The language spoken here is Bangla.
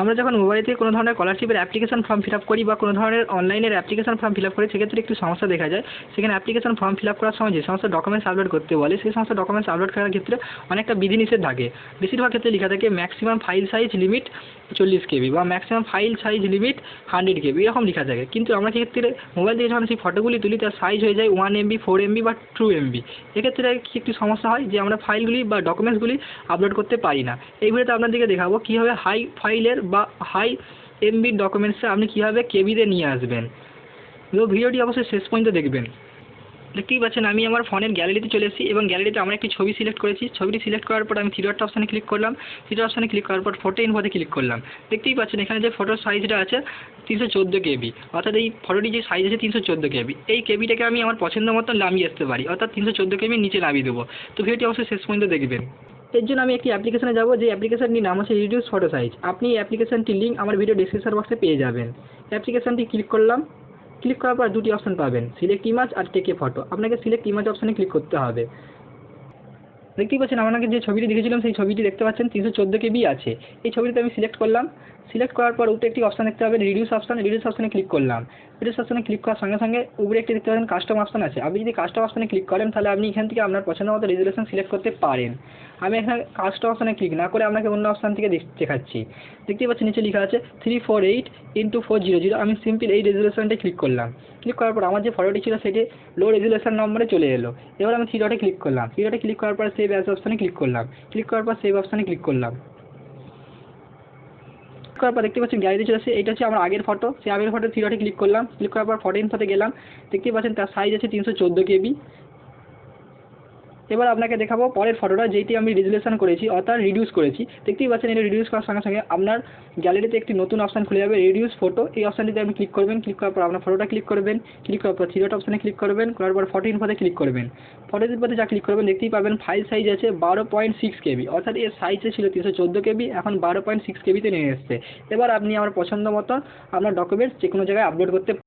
আমরা যখন মোবাইল থেকে কোনো ধরনের স্কলারশিপের অ্যাপ্লিকেশন ফর্ম ফিল আপ করি বা কোনো ধরনের অনলাইনের অ্যাপ্লিকেশন ফর্ম ফিল আপ করি, সেক্ষেত্রে একটু সমস্যা দেখা যায়। সেখানে অ্যাপ্লিকেশন ফর্ম ফিল আপ করার সময় যে সমস্ত ডকুমেন্টস আপলোড করতে বলে, সেই সমস্ত ডকুমেন্টস আপলোড করার ক্ষেত্রে অনেকটা বিধিনিষেধ থাকে। বেশিরভাগ ক্ষেত্রে লেখা থাকে maximum file size limit 40 KB বা maximum file size limit 100 KB, এরকম লেখা থাকে। কিন্তু আমরা ক্ষেত্রে মোবাইল থেকে যখন সেই ফটোগুলি তুলি, তার সাইজ হয়ে যায় 1 MB, 4 MB বা 2 MB। এক্ষেত্রে একটু সমস্যা হয় যে আমরা ফাইলগুলি বা ডকুমেন্টসগুলি আপলোড করতে পারি না। এই ভিডিওতে আপনাদেরকে দেখাবো কীভাবে হাই ফাইলের বা হাই এমবির ডকুমেন্টসটা আপনি কীভাবে কেবিতে নিয়ে আসবেন। তো ভিডিওটি অবশ্যই শেষ পর্যন্ত দেখবেন। দেখতেই পাচ্ছেন আমি আমার ফোনের গ্যালারিতে চলে এসেছি এবং গ্যালারিতে আমরা একটি ছবি সিলেক্ট করেছি। ছবিটি সিলেক্ট করার পর আমি থ্রি ডট অপশানে ক্লিক করলাম। থ্রি ডট অপশানে ক্লিক করার পর ফটো ইনফোতে ক্লিক করলাম। দেখতেই পাচ্ছেন এখানে যে ফটোর সাইজটা আছে 314 KB, অর্থাৎ এই ফটোটি যে সাইজ আছে 314 KB। এই কেবিটাকে আমি আমার পছন্দ মতো নামিয়ে আসতে পারি, অর্থাৎ 314 KB নিচে নামিয়ে দেবো। তো ভিডিওটি অবশ্যই শেষ পর্যন্ত দেখবেন। এর জন্য আমি একটি অ্যাপ্লিকেশনে যাব, যে অ্যাপ্লিকেশনটির নাম হচ্ছে রিডিউস ফটো সাইজ। আপনি এই অ্যাপ্লিকেশনটির লিঙ্ক আমার ভিডিও ডেসক্রিপশন বক্সে পেয়ে যাবেন। অ্যাপ্লিকেশনটি ক্লিক করলাম। ক্লিক করার পর দুটি অপশন পাবেন, সিলেক্ট ইমেজ আর টেক এ ফটো। আপনাকে সিলেক্ট ইমেজ অপশানে ক্লিক করতে হবে। দেখতেই পাচ্ছেন আপনাকে যে ছবিটি দেখেছিলাম সেই ছবিটি দেখতে পাচ্ছেন 314 KB আছে। এই ছবিটিতে আমি সিলেক্ট করলাম। সিলেক্ট করার পর উপরে একটি অপশান দেখতে পাবেন রিডিউস অপশান। রিডিউস অপশানে ক্লিক করলাম। রিডিউস অপশানে ক্লিক করার সঙ্গে সঙ্গে উপরে একটি দেখতে পাবেন কাস্টম অপশান আছে। আপনি যদি কাস্টম অপশানে ক্লিক করেন, তাহলে আপনি এখান থেকে আপনার পছন্দ মতো রেজুলেশন সিলেক্ট করতে পারেন। আমি এখানে কাস্টম অপশানে ক্লিক না করে আপনাকে অন্য অপশান থেকে দেখাচ্ছি। দেখতেই পাচ্ছেন নিচে লেখা আছে 348x400। আমি সিম্পল এই রেজুলেশনটা ক্লিক করলাম। ক্লিক করার পর আমার যে ফটোটি ছিল সেটি লো রেজুলেশন নম্বরে চলে এলো। এবার আমি থ্রি ডটে ক্লিক করলাম। থ্রি ডটে ক্লিক করার পর সেভ অ্যাজ অপশানে ক্লিক করলাম। ক্লিক করার পর সেভ অপশানে ক্লিক করলাম। করার পর দেখতে পাচ্ছেন গ্যালারিতে চলে আসছে। এটা হচ্ছে আমার আগের ফটো। সেই আগের ফটো থ্রি ডটে ক্লিক করলাম। ক্লিক করার পর ফটো ইনফোতে গেলাম। দেখতেই পাচ্ছেন তার সাইজ আছে 314 KB। এবার আপনাকে দেখাবো পরের ফটোটা, যেটি আমি রেজুলেশন করেছি অর্থাৎ রিডিউস করেছি। দেখতেই পাচ্ছেন এটা রিডিউস করার সঙ্গে সঙ্গে আপনার গ্যালারিতে একটি নতুন অপশান খুলে যাবে, রিডিউস ফটো। এই অপশানটিতে আপনি ক্লিক করবেন। ক্লিক করার পর আপনার ফটোটা ক্লিক করবেন। ক্লিক করার পর থ্রি ডট অপশানে ক্লিক করবেন। করার পর ফটো ইনফোতে ক্লিক করবেন। ফটো ইনফোতে যা ক্লিক করবেন দেখতেই পাবেন ফাইল সাইজ আছে 12.6 KB, অর্থাৎ এর সাইজে ছিল 314 KB, এখন 12.6 KB তে নিয়ে এসেছে। এবার আপনি আমার পছন্দ মতো আপনার ডকুমেন্টস যে কোনো জায়গায় আপলোড করতে